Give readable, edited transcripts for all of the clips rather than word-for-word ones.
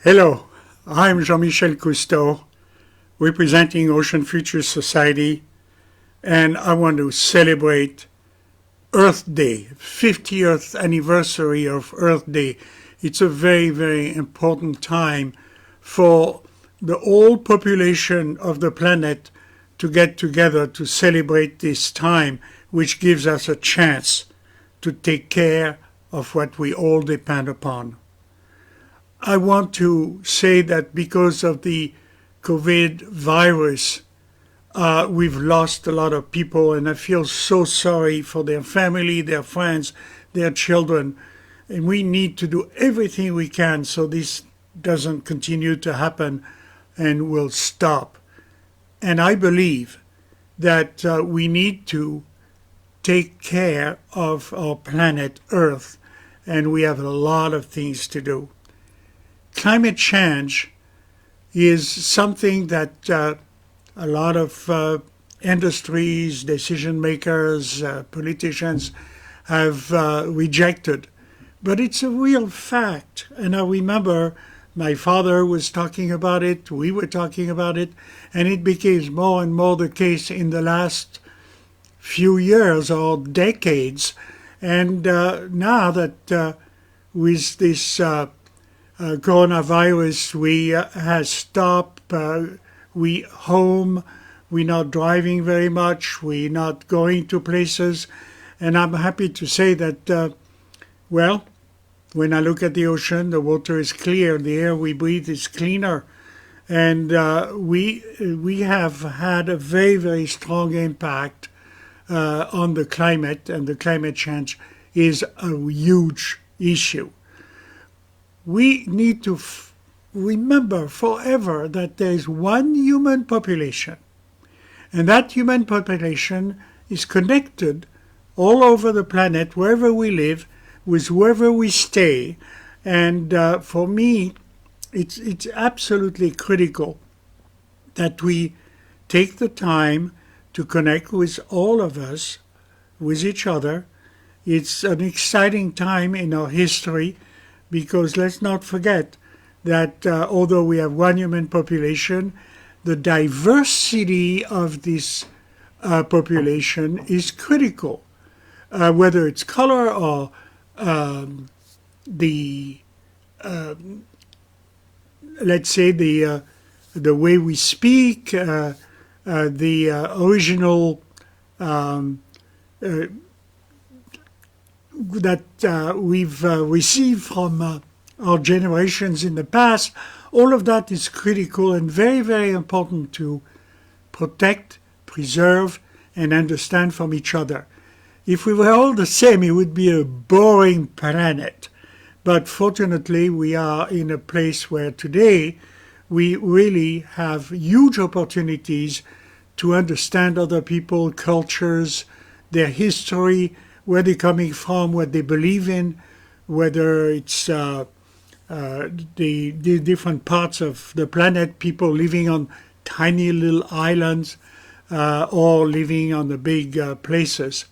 Hello, I'm Jean-Michel Cousteau, representing Ocean Futures Society, and I want to celebrate Earth Day, 50th anniversary of Earth Day. It's a very, very important time for the whole population of the planet to get together to celebrate this time, which gives us a chance to take care of what we all depend upon. I want to say that because of the COVID virus, we've lost a lot of people, and I feel so sorry for their family, their friends, their children. And we need to do everything we can so this doesn't continue to happen and will stop. And I believe that we need to take care of our planet Earth, and we have a lot of things to do. Climate change is something that a lot of industries, decision makers, politicians have rejected. But it's a real fact. And I remember my father was talking about it, we were talking about it, and it became more and more the case in the last few years or decades. And now that with this coronavirus, we has stopped. We home. We're not driving very much. We're not going to places, and I'm happy to say that. Well, when I look at the ocean, the water is clear. The air we breathe is cleaner, and we have had a very, very strong impact on the climate, and the climate change is a huge issue. We need to remember forever that there is one human population, and that human population is connected all over the planet, wherever we live, with wherever we stay. And for me, it's absolutely critical that we take the time to connect with all of us, with each other. It's an exciting time in our history, because let's not forget that although we have one human population, the diversity of this population is critical, whether it's color or the let's say the way we speak, the original that we've received from our generations in the past. All of that is critical and very, very important to protect, preserve, and understand from each other. If we were all the same, it would be a boring planet. But fortunately, we are in a place where today we really have huge opportunities to understand other people, cultures, their history, where they're coming from, what they believe in, whether it's the different parts of the planet, people living on tiny little islands or living on the big places.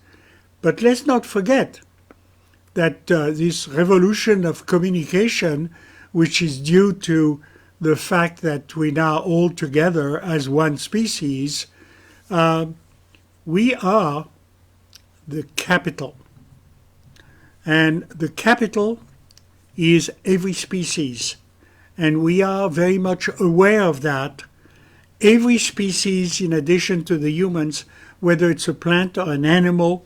But let's not forget that this revolution of communication, which is due to the fact that we now all together as one species, we are the capital. And the capital is every species. And we are very much aware of that. Every species, in addition to the humans, whether it's a plant or an animal,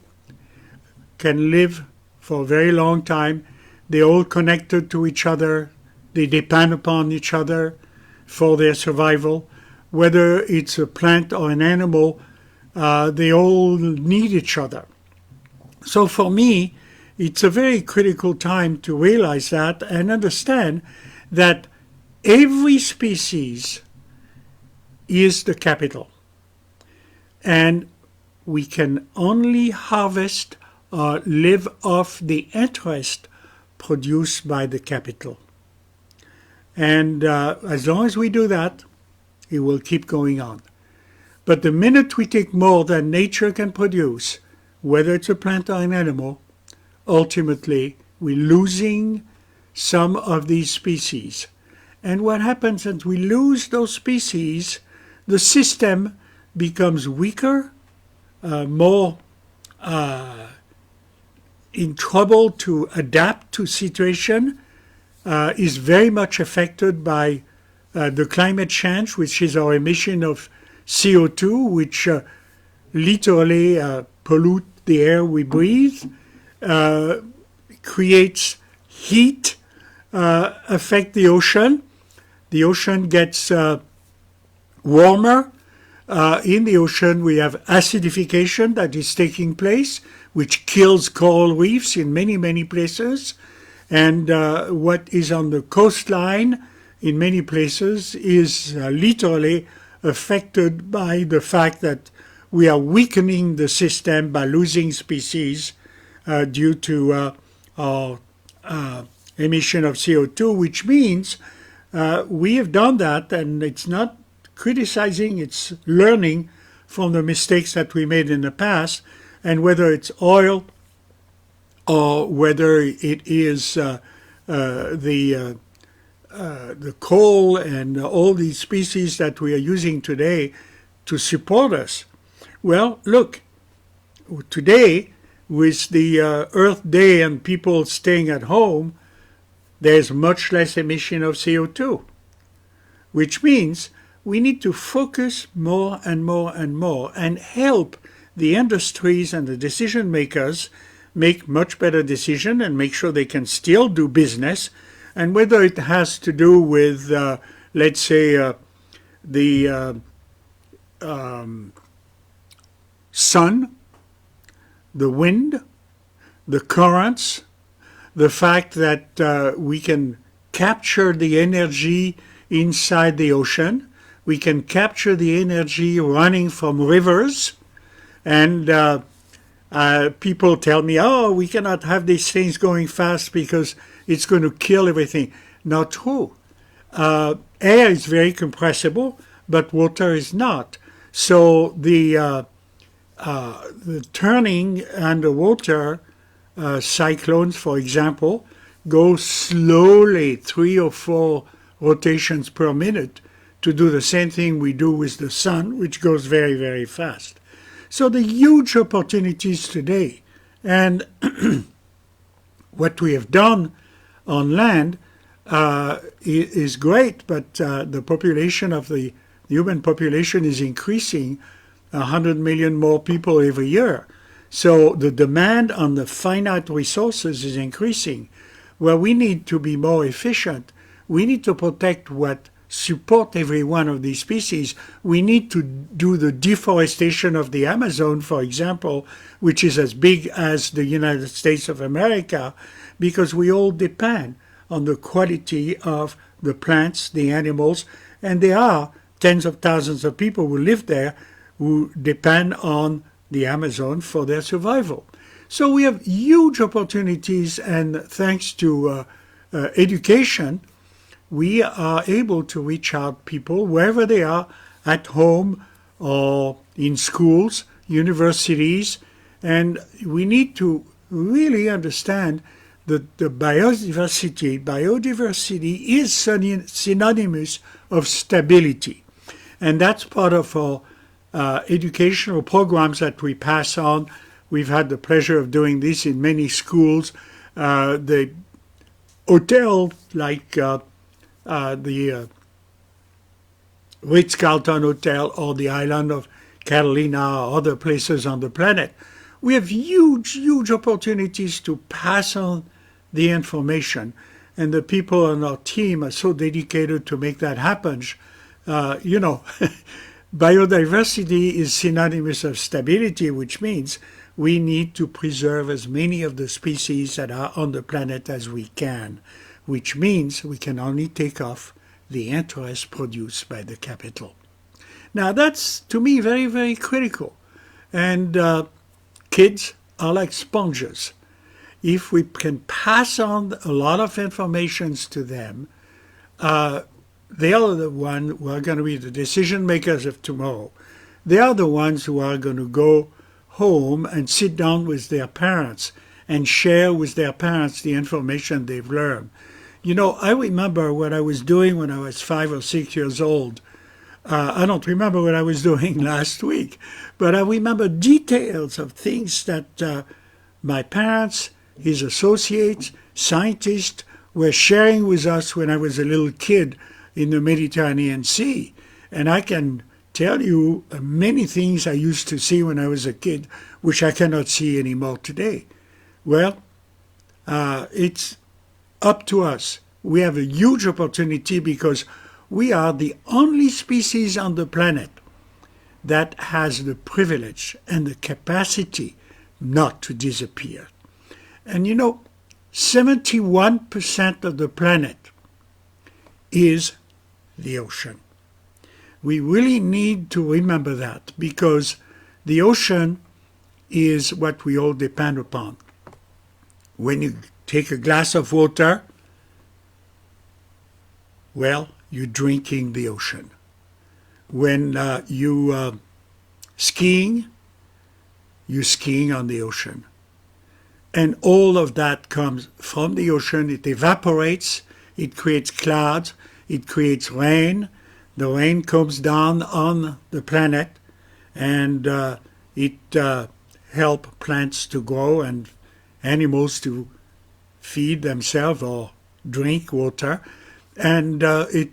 can live for a very long time. They're all connected to each other. They depend upon each other for their survival. Whether it's a plant or an animal, they all need each other. So for me, it's a very critical time to realize that and understand that every species is the capital. And we can only harvest or live off the interest produced by the capital. And as long as we do that, it will keep going on. But the minute we take more than nature can produce, whether it's a plant or an animal, ultimately we're losing some of these species. And what happens is we lose those species, the system becomes weaker, more in trouble to adapt to situation, is very much affected by the climate change, which is our emission of CO2, which literally pollute the air we breathe, creates heat, affect the ocean. The ocean gets warmer. In the ocean, we have acidification that is taking place, which kills coral reefs in many, many places. And what is on the coastline in many places is literally affected by the fact that we are weakening the system by losing species due to our emission of CO2, which means we have done that, and it's not criticizing, it's learning from the mistakes that we made in the past, and whether it's oil or whether it is the coal and all these species that we are using today to support us. Well, look, today with the Earth Day and people staying at home, there's much less emission of CO2, which means we need to focus more and more and more and help the industries and the decision makers make much better decisions and make sure they can still do business. And whether it has to do with, let's say, the sun, the wind, the currents, the fact that we can capture the energy inside the ocean, we can capture the energy running from rivers, and people tell me, oh, we cannot have these things going fast because it's going to kill everything. Not true. Air is very compressible, but water is not. So the turning underwater cyclones, for example, go slowly, 3 or 4 rotations per minute, to do the same thing we do with the sun, which goes very, very fast. So the huge opportunities today, and what we have done on land is great, but the population of the human population is increasing, 100 million more people every year. So the demand on the finite resources is increasing. Well, we need to be more efficient. We need to protect what support every one of these species. We need to do the deforestation of the Amazon, for example, which is as big as the United States of America, because we all depend on the quality of the plants, the animals, and there are tens of thousands of people who live there who depend on the Amazon for their survival. So we have huge opportunities, and thanks to education, we are able to reach out people wherever they are, at home or in schools, universities, and we need to really understand that the biodiversity is synonymous of stability. And that's part of our educational programs that we pass on. We've had the pleasure of doing this in many schools. The hotel, like the Ritz-Carlton Hotel or the island of Catalina or other places on the planet, we have huge, huge opportunities to pass on the information. And the people on our team are so dedicated to make that happen. Biodiversity is synonymous of stability, which means we need to preserve as many of the species that are on the planet as we can, which means we can only take off the interest produced by the capital. Now that's, to me, very, very critical. And kids are like sponges. If we can pass on a lot of information to them, they are the ones who are going to be the decision makers of tomorrow. They are the ones who are going to go home and sit down with their parents and share with their parents the information they've learned. I remember what I was doing when I was 5 or 6 years old. I don't remember what I was doing last week, but I remember details of things that my parents, his associates, scientists were sharing with us when I was a little kid in the Mediterranean Sea. And I can tell you many things I used to see when I was a kid, which I cannot see anymore today. Well, it's up to us. We have a huge opportunity because we are the only species on the planet that has the privilege and the capacity not to disappear. And 71% of the planet is the ocean. We really need to remember that because the ocean is what we all depend upon. When you take a glass of water, well, you're drinking the ocean. When you're skiing on the ocean. And all of that comes from the ocean. It evaporates, it creates clouds, it creates rain. The rain comes down on the planet, and it helps plants to grow and animals to feed themselves or drink water. And it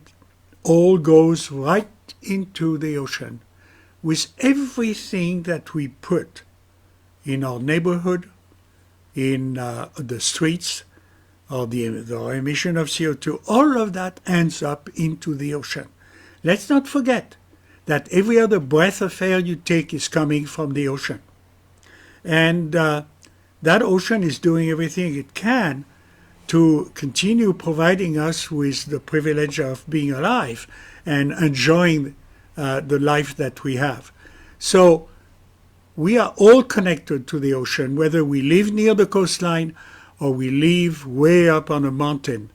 all goes right into the ocean with everything that we put in our neighborhood, in the streets, or the emission of CO2. All of that ends up into the ocean. Let's not forget that every other breath of air you take is coming from the ocean. And that ocean is doing everything it can to continue providing us with the privilege of being alive and enjoying the life that we have. So we are all connected to the ocean, whether we live near the coastline or we live way up on a mountain.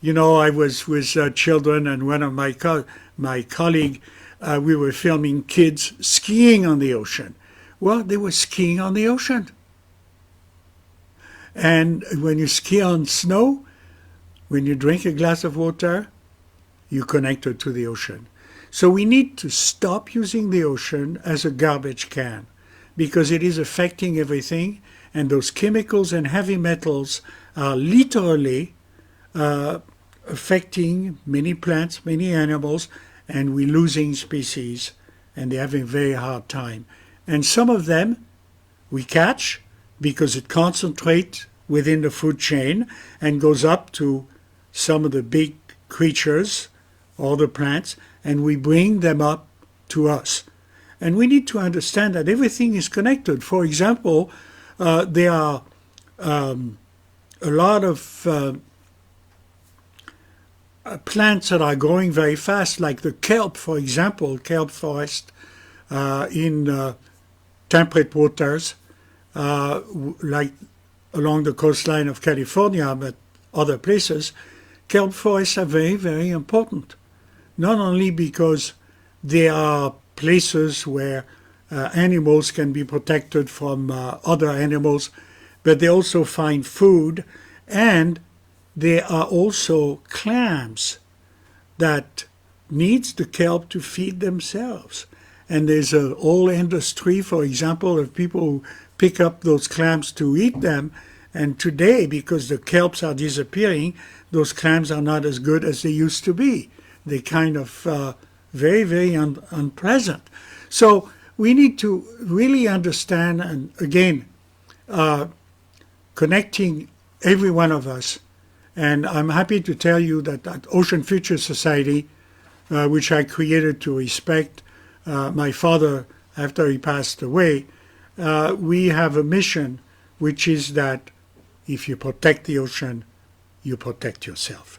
I was with children, and one of my colleague, we were filming kids skiing on the ocean. Well, they were skiing on the ocean. And when you ski on snow, when you drink a glass of water, you're connected to the ocean. So we need to stop using the ocean as a garbage can because it is affecting everything, and those chemicals and heavy metals are literally affecting many plants, many animals, and we're losing species, and they're having a very hard time. And some of them we catch because it concentrates within the food chain and goes up to some of the big creatures or the plants, and we bring them up to us. And we need to understand that everything is connected. For example, there are a lot of plants that are growing very fast, like the kelp, for example, kelp forest in temperate waters, like along the coastline of California, but other places. Kelp forests are very, very important, not only because they are places where animals can be protected from other animals, but they also find food, and there are also clams that needs the kelp to feed themselves. And there's a whole industry, for example, of people who pick up those clams to eat them. And today, because the kelps are disappearing, those clams are not as good as they used to be. They're kind of very, very unpleasant. So we need to really understand, and again, connecting every one of us. And I'm happy to tell you that at Ocean Future Society, which I created to respect my father after he passed away, we have a mission, which is that if you protect the ocean, you protect yourself.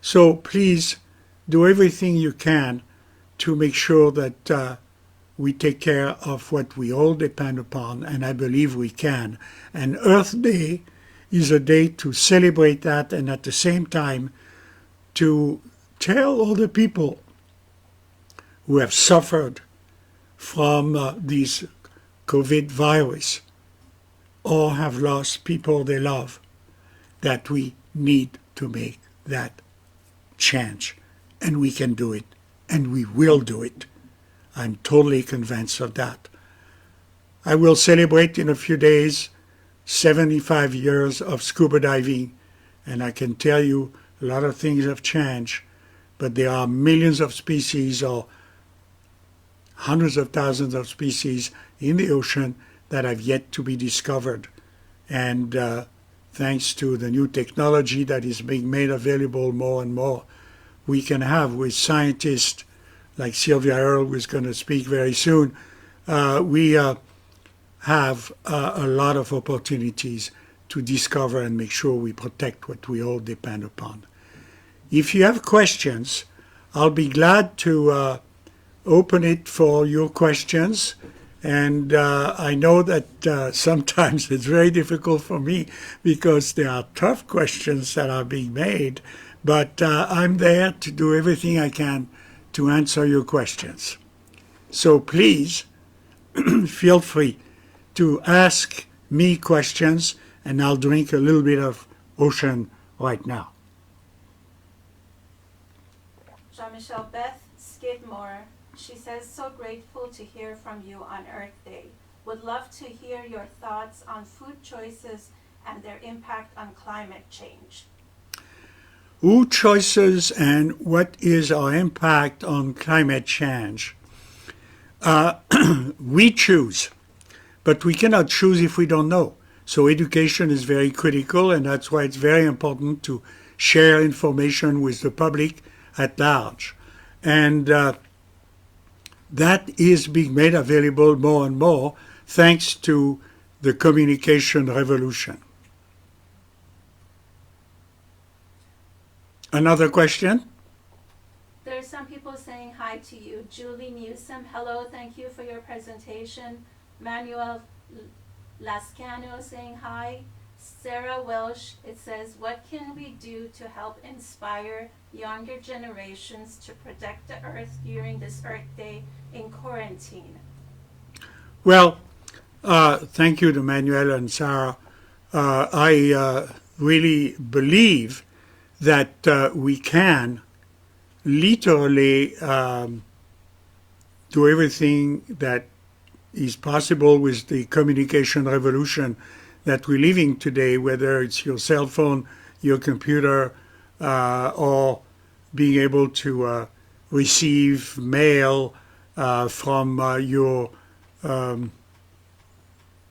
So please do everything you can to make sure that we take care of what we all depend upon, and I believe we can. And Earth Day is a day to celebrate that, and at the same time to tell all the people who have suffered from this COVID virus or have lost people they love that we need to make that change. And we can do it, and we will do it. I'm totally convinced of that. I will celebrate in a few days 75 years of scuba diving, and I can tell you a lot of things have changed, but there are millions of species or hundreds of thousands of species in the ocean that have yet to be discovered. And thanks to the new technology that is being made available more and more, we can have with scientists like Sylvia Earle, who is going to speak very soon, we have a lot of opportunities to discover and make sure we protect what we all depend upon. If you have questions, I'll be glad to open it for your questions. And I know that sometimes it's very difficult for me because there are tough questions that are being made, but I'm there to do everything I can to answer your questions. So please feel free to ask me questions, and I'll drink a little bit of ocean right now. Jean-Michel, Beth Skidmore, she says, so grateful to hear from you on Earth Day. Would love to hear your thoughts on food choices and their impact on climate change. Food choices and what is our impact on climate change? We choose, but we cannot choose if we don't know. So education is very critical, and that's why it's very important to share information with the public at large. And that is being made available more and more thanks to the communication revolution. Another question? There's some people saying hi to you. Julie Newsom, hello, thank you for your presentation. Manuel Lascano saying hi. Sarah Welsh, it says, what can we do to help inspire younger generations to protect the Earth during this Earth Day in quarantine? Well, thank you to Manuel and Sarah. I really believe that we can literally do everything that is possible with the communication revolution that we're living today, whether it's your cell phone, your computer, or being able to receive mail from your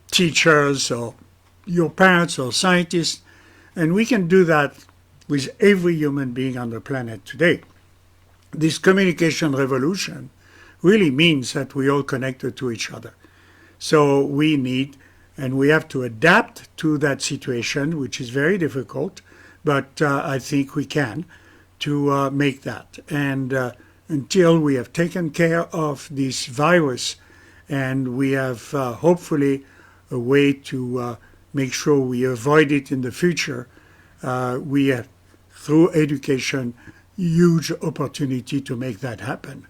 teachers or your parents or scientists. And we can do that with every human being on the planet today. This communication revolution really means that we all connected to each other. So we need, and we have to adapt to that situation, which is very difficult, but I think we can, to make that. And until we have taken care of this virus and we have hopefully a way to make sure we avoid it in the future, we have, through education, huge opportunity to make that happen.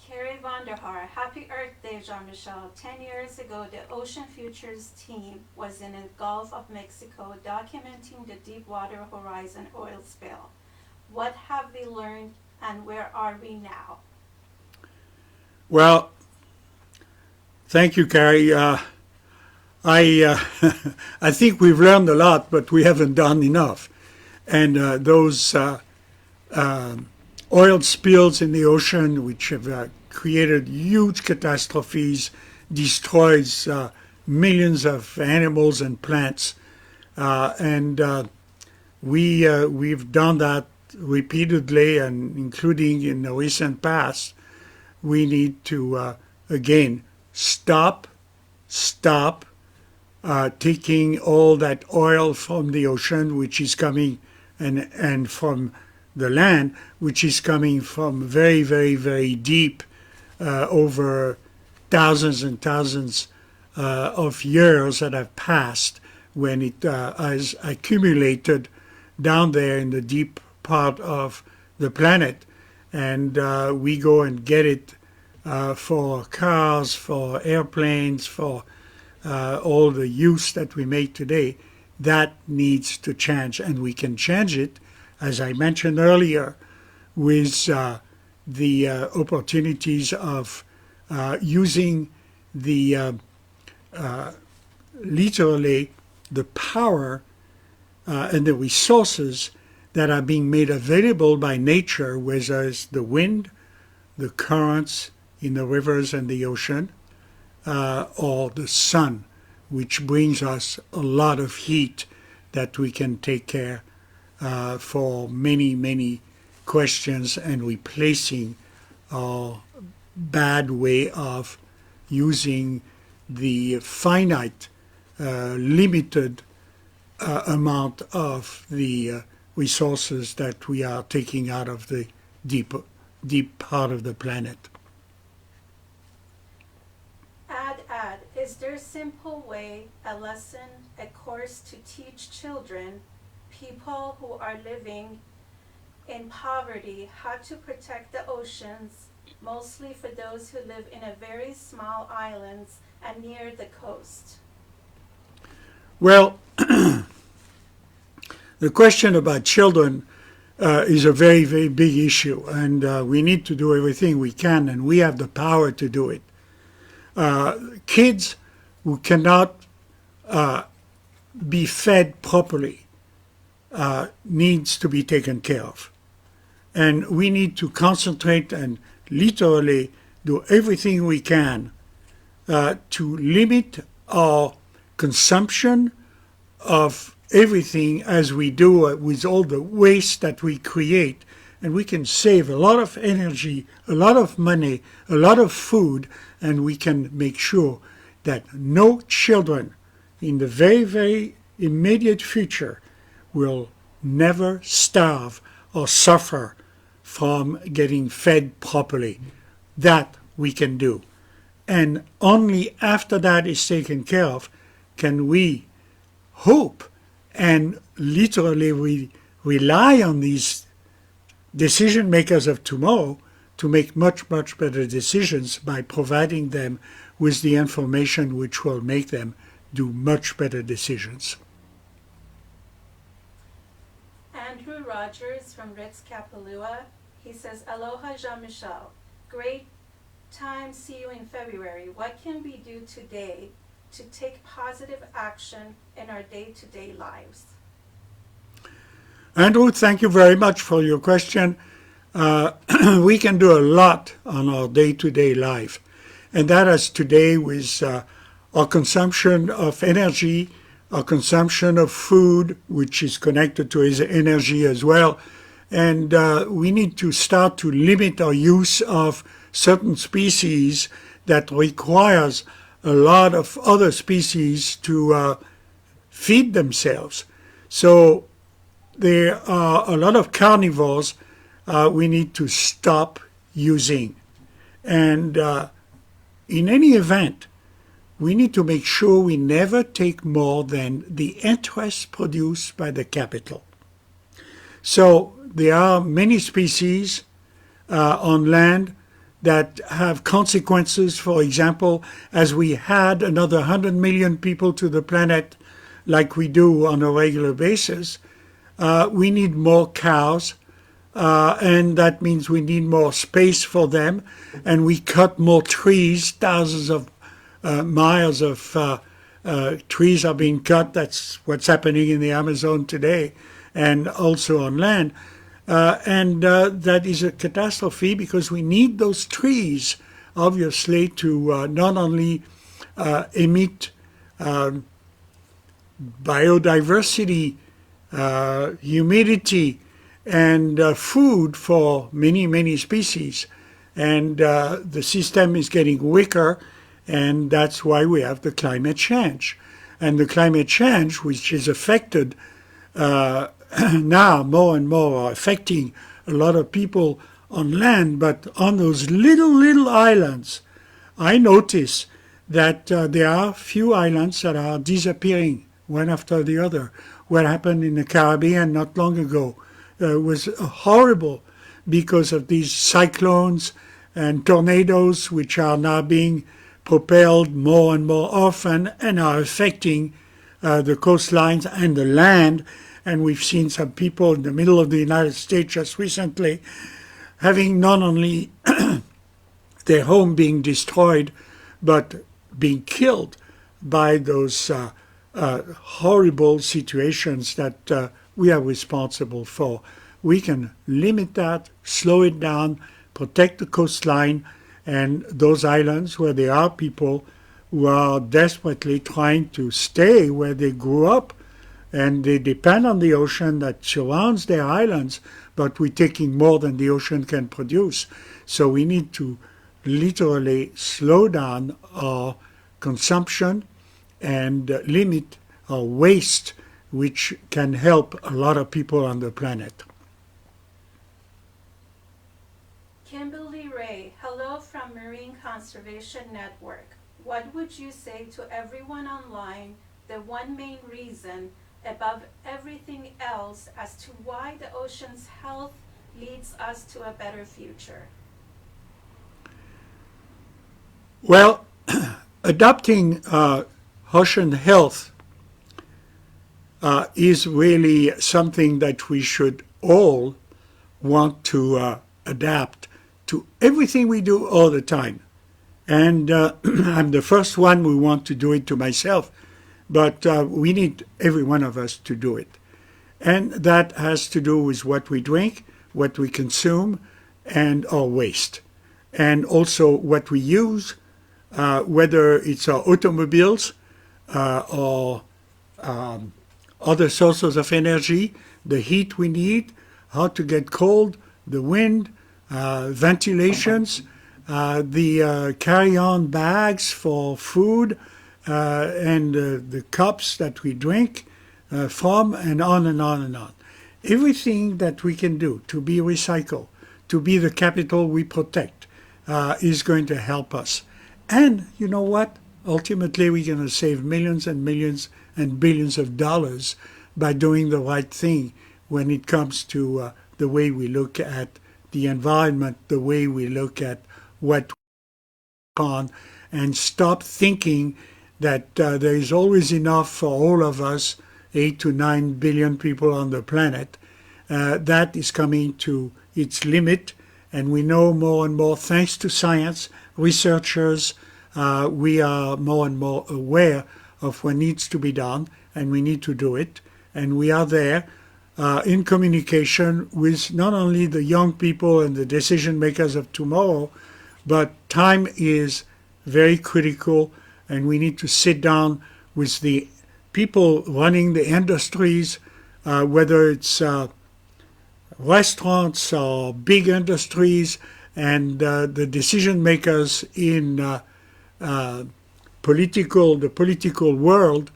Carrie Vonderhaar, happy Earth Day, Jean-Michel. 10 years ago, the Ocean Futures team was in the Gulf of Mexico documenting the Deepwater Horizon oil spill. What have we learned and where are we now? Well, thank you, Carrie. I think we've learned a lot, but we haven't done enough. And those oil spills in the ocean, which have created huge catastrophes, destroys millions of animals and plants, and we've done that repeatedly, and including in the recent past. We need to again stop taking all that oil from the ocean, which is coming, and from the land, which is coming from very, very, very deep, over thousands and thousands of years that have passed, when it has accumulated down there in the deep part of the planet. And we go and get it for cars, for airplanes, for all the use that we make today. that needs to change, and we can change it, as I mentioned earlier, with the opportunities of using the literally the power and the resources that are being made available by nature, whether it's the wind, the currents in the rivers and the ocean, or the sun, which brings us a lot of heat that we can take care for many, many questions, and replacing our bad way of using the finite, limited amount of the resources that we are taking out of the deep part of the planet. Add, is there a simple way, a lesson, a course to teach children, people who are living in poverty, how to protect the oceans, mostly for those who live in a very small islands and near the coast? Well, the question about children is a very, very big issue, and we need to do everything we can, and we have the power to do it. Kids who cannot be fed properly needs to be taken care of. And we need to concentrate and literally do everything we can to limit our consumption of everything as we do with all the waste that we create. And we can save a lot of energy, a lot of money, a lot of food, and we can make sure that no children in the very, very immediate future will never starve or suffer from getting fed properly. That we can do. And only after that is taken care of can we hope and literally we rely on these decision makers of tomorrow to make much, much better decisions by providing them with the information which will make them do much better decisions. Andrew Rogers from Ritz Kapalua, he says, Aloha Jean-Michel, great time, see you in February. What can we do today to take positive action in our day-to-day lives? Andrew, thank you very much for your question. We can do a lot on our day-to-day life. And that has today with our consumption of energy, our consumption of food, which is connected to his energy as well. And we need to start to limit our use of certain species that requires a lot of other species to feed themselves. So there are a lot of carnivores we need to stop using. And in any event, we need to make sure we never take more than the interest produced by the capital. So there are many species on land that have consequences. For example, as we add another 100 million people to the planet like we do on a regular basis, we need more cows, and that means we need more space for them, and we cut more trees. Thousands of miles of trees are being cut. That's what's happening in the Amazon today and also on land. And that is a catastrophe because we need those trees, obviously, to not only emit biodiversity, humidity, and food for many, many species. And the system is getting weaker, and that's why we have the climate change. And the climate change, which is affected now more and more, are affecting a lot of people on land, but on those little islands, I notice that there are few islands that are disappearing one after the other. What happened in the Caribbean not long ago was horrible because of these cyclones and tornadoes, which are now being propelled more and more often and are affecting the coastlines and the land. And we've seen some people in the middle of the United States just recently having not only their home being destroyed, but being killed by those horrible situations that we are responsible for. We can limit that, slow it down, protect the coastline and those islands where there are people who are desperately trying to stay where they grew up, and they depend on the ocean that surrounds their islands, but we're taking more than the ocean can produce. So we need to literally slow down our consumption and limit our waste, which can help a lot of people on the planet. Kimberly Ray, hello from Marine Conservation Network. What would you say to everyone online, the one main reason above everything else as to why the ocean's health leads us to a better future? Well, adopting ocean health is really something that we should all want to adapt to everything we do all the time. And I'm the first one who want to do it to myself, but we need every one of us to do it. And that has to do with what we drink, what we consume, and our waste. And also what we use, whether it's our automobiles or other sources of energy, the heat we need, how to get cold, the wind, ventilations, the carry-on bags for food, and the cups that we drink from, and on and on and on. Everything that we can do to be recycled, to be the capital we protect, is going to help us. And you know what? Ultimately, we're going to save millions and millions and billions of dollars by doing the right thing when it comes to the way we look at the environment, the way we look at what we on, and stop thinking that there is always enough for all of us, 8 to 9 billion people on the planet. That is coming to its limit, and we know more and more, thanks to science, researchers, we are more and more aware of what needs to be done, and we need to do it. And we are there in communication with not only the young people and the decision makers of tomorrow, but time is very critical, and we need to sit down with the people running the industries, whether it's restaurants or big industries, and the decision makers in the political world.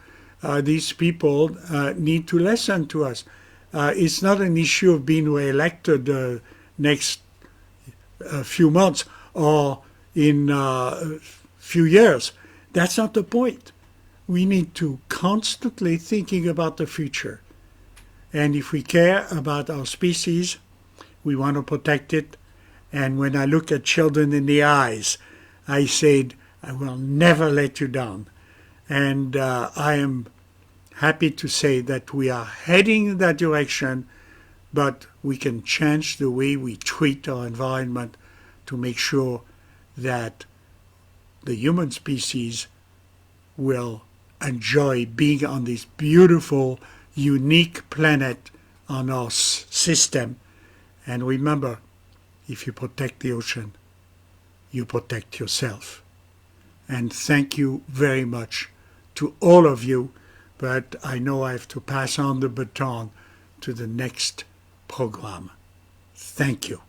These people need to listen to us. It's not an issue of being re-elected next few months or in a few years. That's not the point. We need to constantly thinking about the future. And if we care about our species, we want to protect it. And when I look at children in the eyes, I said, I will never let you down. And I am happy to say that we are heading in that direction, but we can change the way we treat our environment to make sure that the human species will enjoy being on this beautiful, unique planet on our system. And remember, if you protect the ocean, you protect yourself. And thank you very much to all of you, but I know I have to pass on the baton to the next program. Thank you.